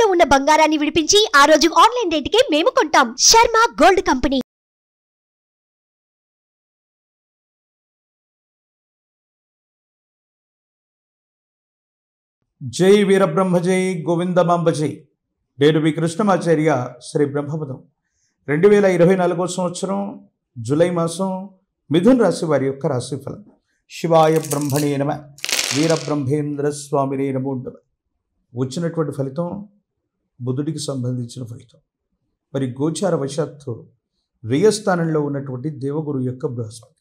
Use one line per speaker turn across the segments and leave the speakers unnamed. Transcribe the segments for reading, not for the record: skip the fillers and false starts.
తాకట్టులో ఉన్న బంగారాన్ని విడిపించి ఆ రోజు ఆన్లైన్ రేటుకే మేము కొంటాం. Sharma gold company.
జై వీరబ్రహ్మ జై గోవిందమాంబ జై. నేను మీ కృష్ణమాచార్య శ్రీ బ్రహ్మపదం. 2024 సంవత్సరం జూలై మాసం మిథున రాశి వారి యొక్క రాశిఫలం. శివాయ బ్రహ్మణే నమ, వీరబ్రహ్మేంద్ర స్వామినే నమో నమః. వచ్చినటువంటి ఫలితం బుధుడికి సంబంధించిన ఫలితం. మరి గోచార వశాత్తు వ్యయస్థానంలో ఉన్నటువంటి దేవగురు యొక్క బృహస్పతి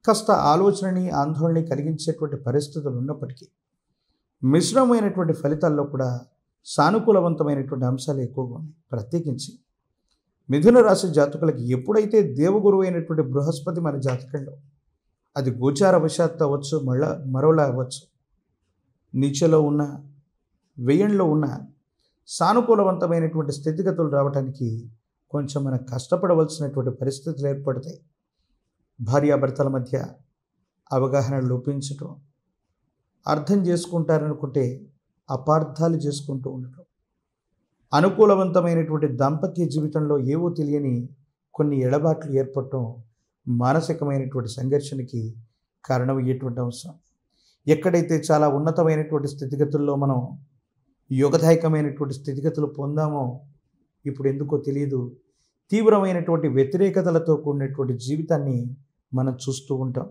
కాస్త ఆలోచనని ఆందోళనని కలిగించేటువంటి పరిస్థితులు ఉన్నప్పటికీ మిశ్రమమైనటువంటి ఫలితాల్లో కూడా సానుకూలవంతమైనటువంటి అంశాలు ఎక్కువగా ఉన్నాయి. ప్రత్యేకించి మిథున రాశి జాతకులకి ఎప్పుడైతే దేవగురువు అయినటువంటి బృహస్పతి మన జాతకంలో, అది గోచార వశాత్తు అవ్వచ్చు, మరోలా అవ్వచ్చు, నీచలో ఉన్న వ్యయంలో ఉన్న సానుకూలవంతమైనటువంటి స్థితిగతులు రావడానికి కొంచెం మనం కష్టపడవలసినటువంటి పరిస్థితులు ఏర్పడతాయి. భార్యాభర్తల మధ్య అవగాహన లోపించటం, అర్థం చేసుకుంటారనుకుంటే అపార్థాలు చేసుకుంటూ ఉండటం, అనుకూలవంతమైనటువంటి దాంపత్య జీవితంలో ఏవో తెలియని కొన్ని ఎడబాట్లు ఏర్పడటం మానసికమైనటువంటి సంఘర్షణకి కారణమయ్యేటువంటి అంశం. ఎక్కడైతే చాలా ఉన్నతమైనటువంటి స్థితిగతుల్లో మనం యోగదాయకమైనటువంటి స్థితిగతులు పొందామో ఇప్పుడు ఎందుకో తెలియదు తీవ్రమైనటువంటి వ్యతిరేకతలతో కూడినటువంటి జీవితాన్ని మనం చూస్తూ ఉంటాం.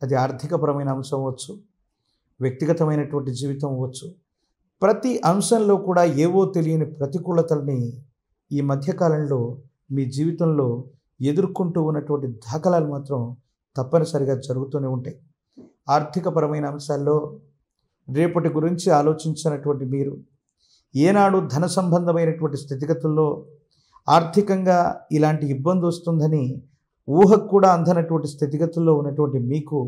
అది ఆర్థికపరమైన అంశం అవ్వచ్చు, వ్యక్తిగతమైనటువంటి జీవితం అవ్వచ్చు. ప్రతి అంశంలో కూడా ఏవో తెలియని ప్రతికూలతల్ని ఈ మధ్యకాలంలో మీ జీవితంలో ఎదుర్కొంటూ ఉన్నటువంటి దాఖలాలు మాత్రం తప్పనిసరిగా జరుగుతూనే ఉంటాయి. ఆర్థికపరమైన అంశాల్లో రేపటి గురించి ఆలోచించినటువంటి మీరు ఏనాడు ధన సంబంధమైనటువంటి స్థితిగతుల్లో ఆర్థికంగా ఇలాంటి ఇబ్బంది వస్తుందని ఊహకు కూడా అందనటువంటి స్థితిగతుల్లో ఉన్నటువంటి మీకు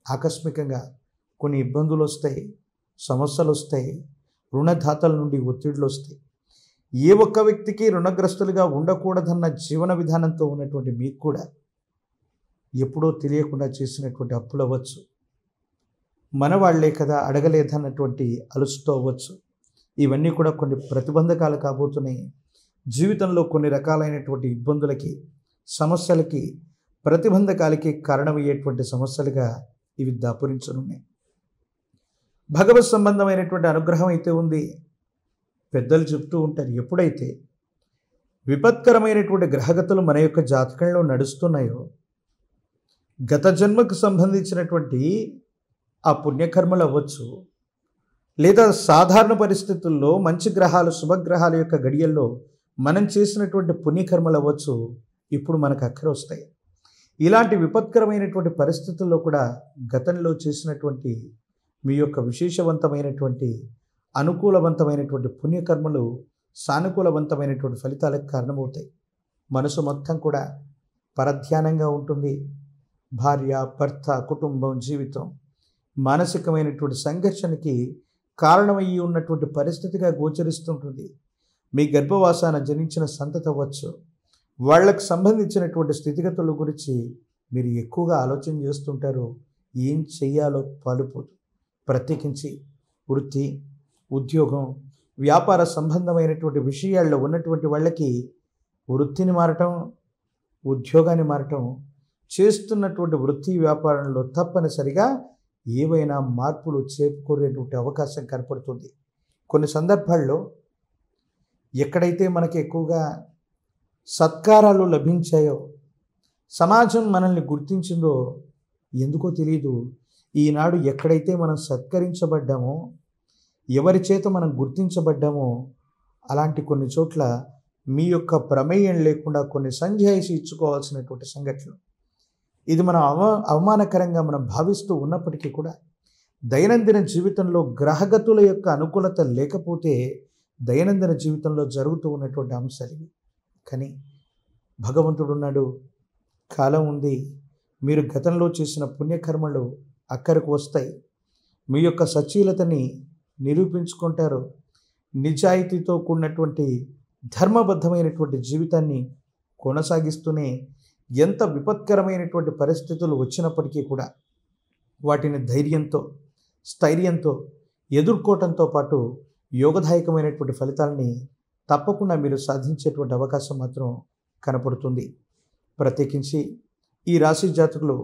ఆకస్మికంగా కొన్ని ఇబ్బందులు వస్తాయి, సమస్యలు వస్తాయి, రుణదాతల నుండి ఒత్తిడులు వస్తాయి. ఏ ఒక్క వ్యక్తికి రుణగ్రస్తులుగా ఉండకూడదన్న జీవన విధానంతో ఉన్నటువంటి మీకు కూడా ఎప్పుడో తెలియకుండా చేసినటువంటి అప్పులు అవ్వచ్చు, మన వాళ్లే కదా అడగలేదన్నటువంటి అలుసుతో అవ్వచ్చు. ఇవన్నీ కూడా కొన్ని ప్రతిబంధకాలు కాబోతున్నాయి. జీవితంలో కొన్ని రకాలైనటువంటి ఇబ్బందులకి, సమస్యలకి, ప్రతిబంధకాలకి కారణమయ్యేటువంటి సమస్యలుగా ఇవి దాపురించనున్నాయి. భగవత్ సంబంధమైనటువంటి అనుగ్రహం అయితే ఉంది. పెద్దలు చెప్తూ ఉంటారు, ఎప్పుడైతే విపత్కరమైనటువంటి గ్రహగతులు మన యొక్క జాతకంలో నడుస్తున్నాయో, గత జన్మకు సంబంధించినటువంటి ఆ పుణ్యకర్మలు అవ్వచ్చు, లేదా సాధారణ పరిస్థితుల్లో మంచి గ్రహాలు, శుభగ్రహాల యొక్క గడియల్లో మనం చేసినటువంటి పుణ్యకర్మలు అవ్వచ్చు, ఇప్పుడు మనకు అక్కర వస్తాయి. ఇలాంటి విపత్కరమైనటువంటి పరిస్థితుల్లో కూడా గతంలో చేసినటువంటి మీ యొక్క విశేషవంతమైనటువంటి అనుకూలవంతమైనటువంటి పుణ్యకర్మలు సానుకూలవంతమైనటువంటి ఫలితాలకు కారణమవుతాయి. మనసు మొత్తం కూడా పరధ్యానంగా ఉంటుంది. భార్య, భర్త, కుటుంబం, జీవితం మానసికమైనటువంటి సంఘర్షణకి కారణమయ్యి ఉన్నటువంటి పరిస్థితిగా గోచరిస్తుంటుంది. మీ గర్భవాసాన జనించిన సంతతి అవ్వచ్చు, వాళ్లకు సంబంధించినటువంటి స్థితిగతుల గురించి మీరు ఎక్కువగా ఆలోచన చేస్తుంటారు. ఏం చెయ్యాలో పాలుపోదు. ప్రత్యేకించి వృత్తి, ఉద్యోగం, వ్యాపార సంబంధమైనటువంటి విషయాల్లో ఉన్నటువంటి వాళ్ళకి వృత్తిని మారటం, ఉద్యోగాన్ని మారటం, చేస్తున్నటువంటి వృత్తి వ్యాపారంలో తప్పనిసరిగా ఏవైనా మార్పులు చేకూరేటువంటి అవకాశం కనపడుతుంది. కొన్ని సందర్భాల్లో ఎక్కడైతే మనకి ఎక్కువగా సత్కారాలు లభించాయో, సమాజం మనల్ని గుర్తించిందో ఎందుకో తెలియదు, ఈనాడు ఎక్కడైతే మనం సత్కరించబడ్డామో, ఎవరి చేత మనం గుర్తించబడ్డామో అలాంటి కొన్ని చోట్ల మీ యొక్క ప్రమేయం లేకుండా కొన్ని సంజాయిషి ఇచ్చుకోవాల్సినటువంటి సంఘటనలు. ఇది మనం అవమానకరంగా మనం భావిస్తూ ఉన్నప్పటికీ కూడా దైనందిన జీవితంలో గ్రహగతుల యొక్క అనుకూలత లేకపోతే దైనందిన జీవితంలో జరుగుతూ ఉన్నటువంటి అంశాలు ఇవి. కానీ భగవంతుడు ఉన్నాడు, కాలం ఉంది. మీరు గతంలో చేసిన పుణ్యకర్మలు అక్కడికి వస్తాయి. మీ యొక్క సచీలతని నిరూపించుకుంటారు. నిజాయితీతో కూడినటువంటి ధర్మబద్ధమైనటువంటి జీవితాన్ని కొనసాగిస్తూనే ఎంత విపత్కరమైనటువంటి పరిస్థితులు వచ్చినప్పటికీ కూడా వాటిని ధైర్యంతో, స్థైర్యంతో ఎదుర్కోవటంతో పాటు యోగదాయకమైనటువంటి ఫలితాలని తప్పకుండా మీరు సాధించేటువంటి అవకాశం మాత్రం కనపడుతుంది. ప్రత్యేకించి ఈ రాశి జాతకులు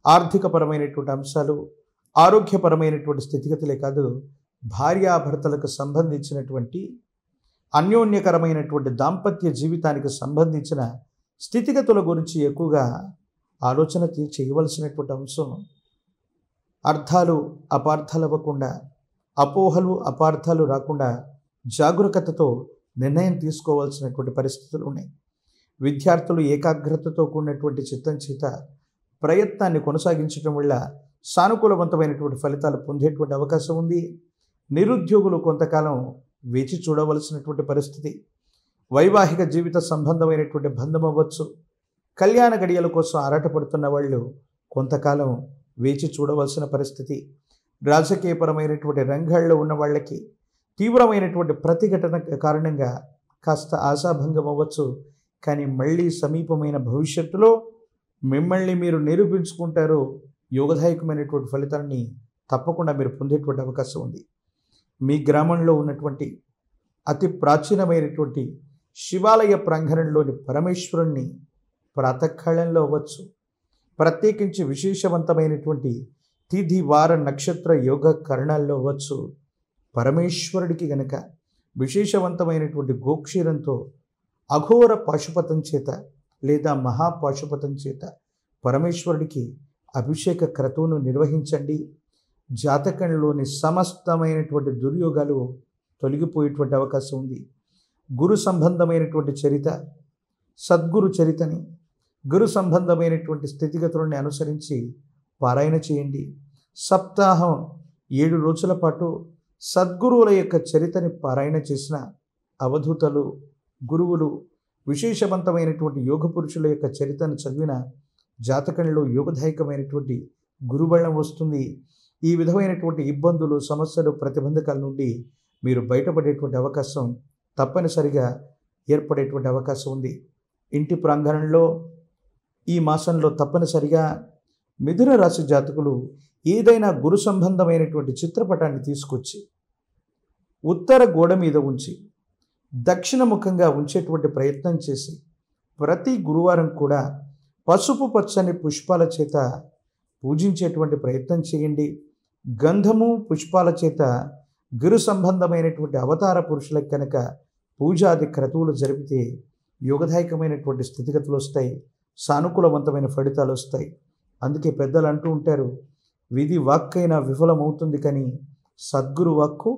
ఆర్థికపరమైనటువంటి అంశాలు, ఆరోగ్యపరమైనటువంటి స్థితిగతులే కాదు, భార్యాభర్తలకు సంబంధించినటువంటి అన్యోన్యకరమైనటువంటి దాంపత్య జీవితానికి సంబంధించిన స్థితిగతుల గురించి ఎక్కువగా ఆలోచన చేయవలసినటువంటి అంశం. అర్థాలు అపార్థాలు అవ్వకుండా, అపోహలు అపార్థాలు రాకుండా జాగరూకతతో నిర్ణయం తీసుకోవాల్సినటువంటి పరిస్థితులు ఉన్నాయి. విద్యార్థులు ఏకాగ్రతతో కూడినటువంటి చిత్తం చేత ప్రయత్నాన్ని కొనసాగించడం వల్ల సానుకూలవంతమైనటువంటి ఫలితాలు పొందేటువంటి అవకాశం ఉంది. నిరుద్యోగులు కొంతకాలం వేచి చూడవలసినటువంటి పరిస్థితి. వైవాహిక జీవిత సంబంధమైనటువంటి బంధం అవ్వచ్చు, కళ్యాణ గడియల కోసం ఆరాటపడుతున్న వాళ్ళు కొంతకాలం వేచి చూడవలసిన పరిస్థితి. రాజకీయపరమైనటువంటి రంగాల్లో ఉన్న వాళ్ళకి తీవ్రమైనటువంటి ప్రతిఘటన కారణంగా కాస్త ఆశాభంగం అవ్వచ్చు. కానీ మళ్ళీ సమీపమైన భవిష్యత్తులో మిమ్మల్ని మీరు నిరూపించుకుంటారు. యోగదాయకమైనటువంటి ఫలితాన్ని తప్పకుండా మీరు పొందేటువంటి అవకాశం ఉంది. మీ గ్రామంలో ఉన్నటువంటి అతి ప్రాచీనమైనటువంటి శివాలయ ప్రాంగణంలోని పరమేశ్వరుణ్ణి ప్రాతకాలంలో అవ్వచ్చు, ప్రత్యేకించి విశేషవంతమైనటువంటి తిథి వార నక్షత్ర యోగ కరణాల్లో అవ్వచ్చు, పరమేశ్వరుడికి గనక విశేషవంతమైనటువంటి గోక్షీరంతో అఘోర పాశుపతం చేత లేదా మహాపాశుపతం చేత పరమేశ్వరుడికి అభిషేక క్రతువును నిర్వహించండి. జాతకంలోని సమస్తమైనటువంటి దుర్యోగాలు తొలగిపోయేటువంటి అవకాశం ఉంది. గురు సంబంధమైనటువంటి చరిత, సద్గురు చరితని, గురు సంబంధమైనటువంటి స్థితిగతులని అనుసరించి పారాయణ చేయండి. సప్తాహం 7 రోజుల పాటు సద్గురువుల యొక్క చరితని పారాయణ చేసిన అవధూతలు, గురువులు, విశేషవంతమైనటువంటి యోగ పురుషుల యొక్క చరితను చదివిన జాతకంలో యోగదాయకమైనటువంటి గురుబలం వస్తుంది. ఈ విధమైనటువంటి ఇబ్బందులు, సమస్యలు, ప్రతిబంధకాల నుండి మీరు బయటపడేటువంటి అవకాశం తప్పనిసరిగా ఏర్పడేటువంటి అవకాశం ఉంది. ఇంటి ప్రాంగణంలో ఈ మాసంలో తప్పనిసరిగా మిథున రాశి జాతకులు ఏదైనా గురు సంబంధమైనటువంటి చిత్రపటాన్ని తీసుకొచ్చి ఉత్తర గోడ మీద ఉంచి దక్షిణముఖంగా ఉంచేటువంటి ప్రయత్నం చేసి ప్రతి గురువారం కూడా పసుపు పచ్చని పుష్పాల చేత పూజించేటువంటి ప్రయత్నం చేయండి. గంధము పుష్పాల చేత గురు సంబంధమైనటువంటి అవతార పురుషులకు కనుక పూజాది క్రతువులు జరిపితే యోగదాయకమైనటువంటి స్థితిగతులు వస్తాయి, సానుకూలవంతమైన ఫలితాలు వస్తాయి. అందుకే పెద్దలు అంటూ ఉంటారు, విధి వాక్కైనా విఫలమవుతుంది కానీ సద్గురు వాక్కు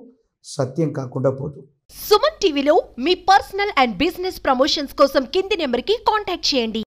సత్యం కాకుండా పోదు.
సుమన్ టీవీలో మీ పర్సనల్ అండ్ బిజినెస్ ప్రమోషన్స్ కోసం కింది నెంబర్కి కాంటాక్ట్ చేయండి.